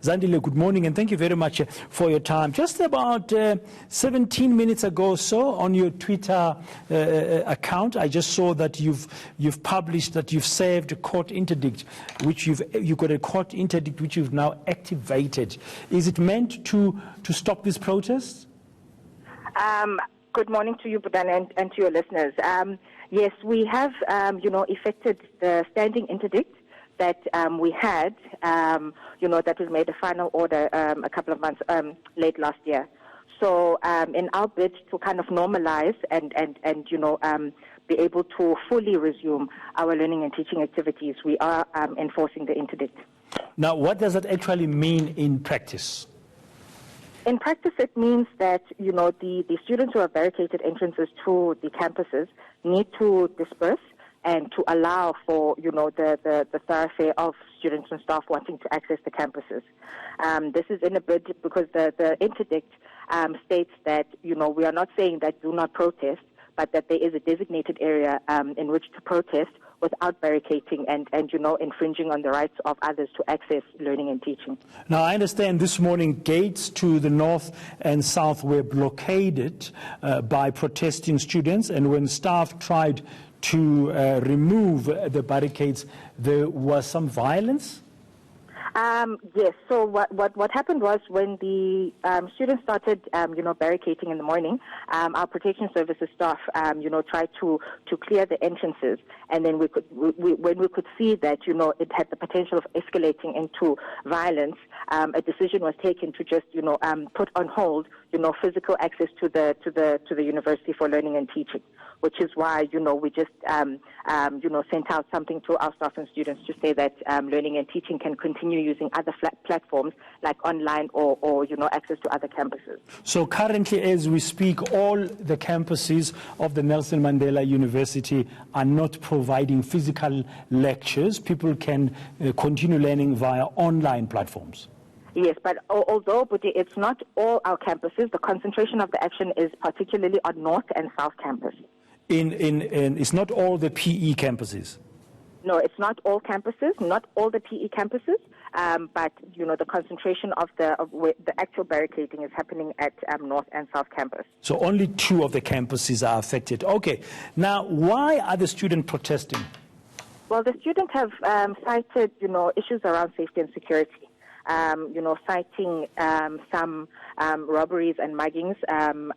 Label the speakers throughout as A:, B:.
A: Zandile, good morning, and thank you very much for your time. Just about 17 minutes ago or so, on your Twitter account, I just saw that you've published that you've saved a court interdict, which you've got a court interdict which you've now activated. Is it meant to stop this protest?
B: Good morning to you, Budan, and to your listeners. Yes, we have, effected the standing interdict that we had, that was made a final order a couple of months late last year. So in our bid to kind of normalize and be able to fully resume our learning and teaching activities, we are enforcing the interdict.
A: Now, what does that actually mean in practice?
B: In practice, it means that, the students who have barricaded entrances to the campuses need to disperse and to allow for, the thoroughfare of students and staff wanting to access the campuses. This is in a bid because the interdict states that, we are not saying that do not protest, but that there is a designated area in which to protest without barricading and infringing on the rights of others to access learning and teaching.
A: Now, I understand this morning gates to the north and south were blockaded by protesting students, and when staff tried to remove the barricades, there was some violence?
B: Yes. So what happened was when the students started, barricading in the morning, our protection services staff, tried to clear the entrances, and then when we could see that, it had the potential of escalating into violence, a decision was taken to just, put on hold, physical access to the University for Learning and Teaching, which is why, we just, sent out something to our staff and students to say that learning and teaching can continue using other platforms like online or access to other campuses.
A: So currently, as we speak, all the campuses of the Nelson Mandela University are not providing physical lectures. People can continue learning via online platforms.
B: Yes, but although it's not all our campuses, the concentration of the action is particularly on North and South campus.
A: It's not all the PE campuses?
B: No, it's not all campuses, not all the PE campuses, but, the concentration of the actual barricading is happening at North and South campus.
A: So only 2 of the campuses are affected. Okay. Now, why are the students protesting?
B: Well, the students have cited, issues around safety and security. Citing some robberies and muggings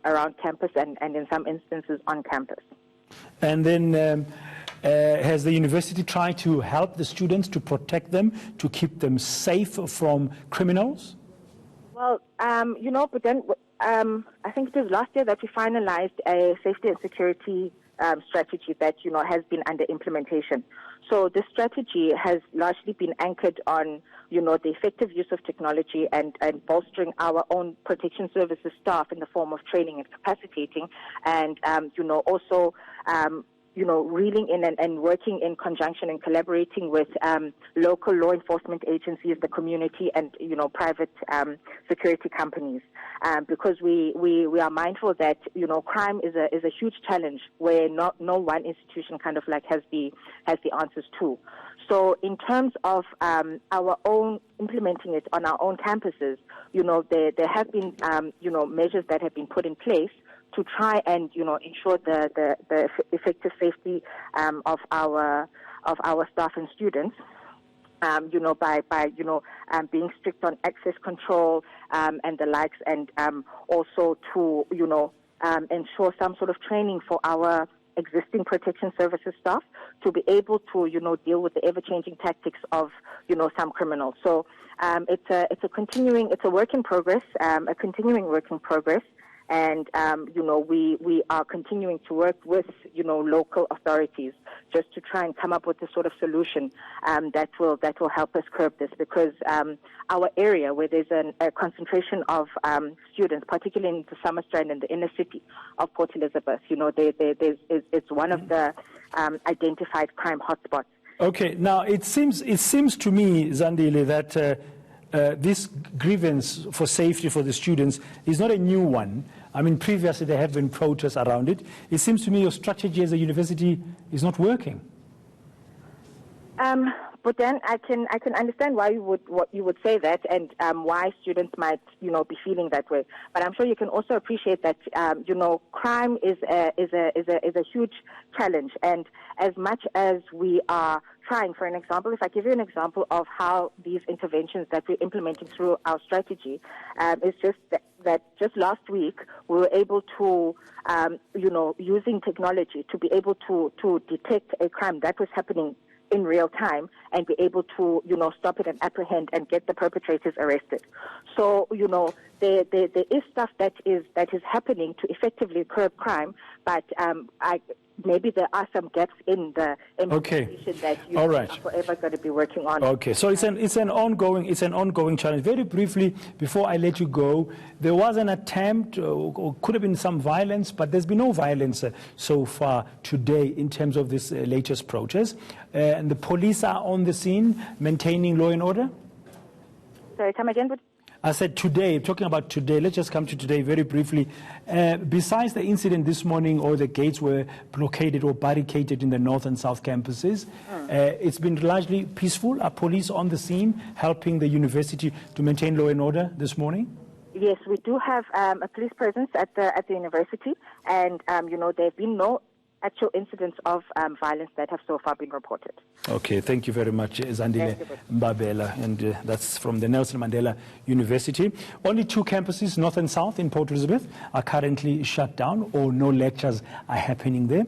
B: around campus and in some instances on campus.
A: And then has the university tried to help the students, to protect them, to keep them safe from criminals?
B: Well, but then I think it was last year that we finalized a safety and security strategy that, has been under implementation. So this strategy has largely been anchored on, the effective use of technology and bolstering our own protection services staff in the form of training and capacitating, and, also, reeling in and working in conjunction and collaborating with local law enforcement agencies, the community, and, private security companies. Because we are mindful that, crime is a huge challenge where no one institution kind of like has the answers to. So in terms of our own implementing it on our own campuses, there have been, measures that have been put in place to try and, ensure the effective safety of our staff and students. By being strict on access control and the likes, and also to ensure some sort of training for our existing protection services staff to be able to deal with the ever-changing tactics of some criminals. So it's a work in progress, a continuing work in progress. And, we are continuing to work with, local authorities just to try and come up with a sort of solution that will help us curb this, because our area where there's a concentration of students, particularly in the Summerstrand and the inner city of Port Elizabeth, it's one of the identified crime hotspots.
A: Okay, now it seems to me, Zandile, that this grievance for safety for the students is not a new one. I mean, previously there have been protests around it. It seems to me your strategy as a university is not working.
B: But then I can understand why you would say that, and why students might be feeling that way. But I'm sure you can also appreciate that crime is a huge challenge, and as much as we are trying, for an example, if I give you an example of how these interventions that we're implementing through our strategy, is just that just last week we were able to, using technology to be able to detect a crime that was happening in real time and be able to, stop it and apprehend and get the perpetrators arrested. So, there is stuff that is happening to effectively curb crime, but maybe there are some gaps in the implementation that you are forever going to be working on.
A: Okay, so it's an ongoing challenge. Very briefly, before I let you go, there was an attempt, or could have been some violence, but there's been no violence so far today in terms of this latest protest. And the police are on the scene, maintaining law and order.
B: Sorry, come again.
A: I said today, talking about today, let's just come to today very briefly. Besides the incident this morning, or the gates were blockaded or barricaded in the north and south campuses, it's been largely peaceful. Are police on the scene helping the university to maintain law and order this morning?
B: Yes, we do have a police presence at the university, and there have been no actual incidents of violence that have so far been reported.
A: Okay, thank you very much, Zandile Mbabela, and that's from the Nelson Mandela University. Only 2 campuses, North and South, in Port Elizabeth, are currently shut down, or no lectures are happening there.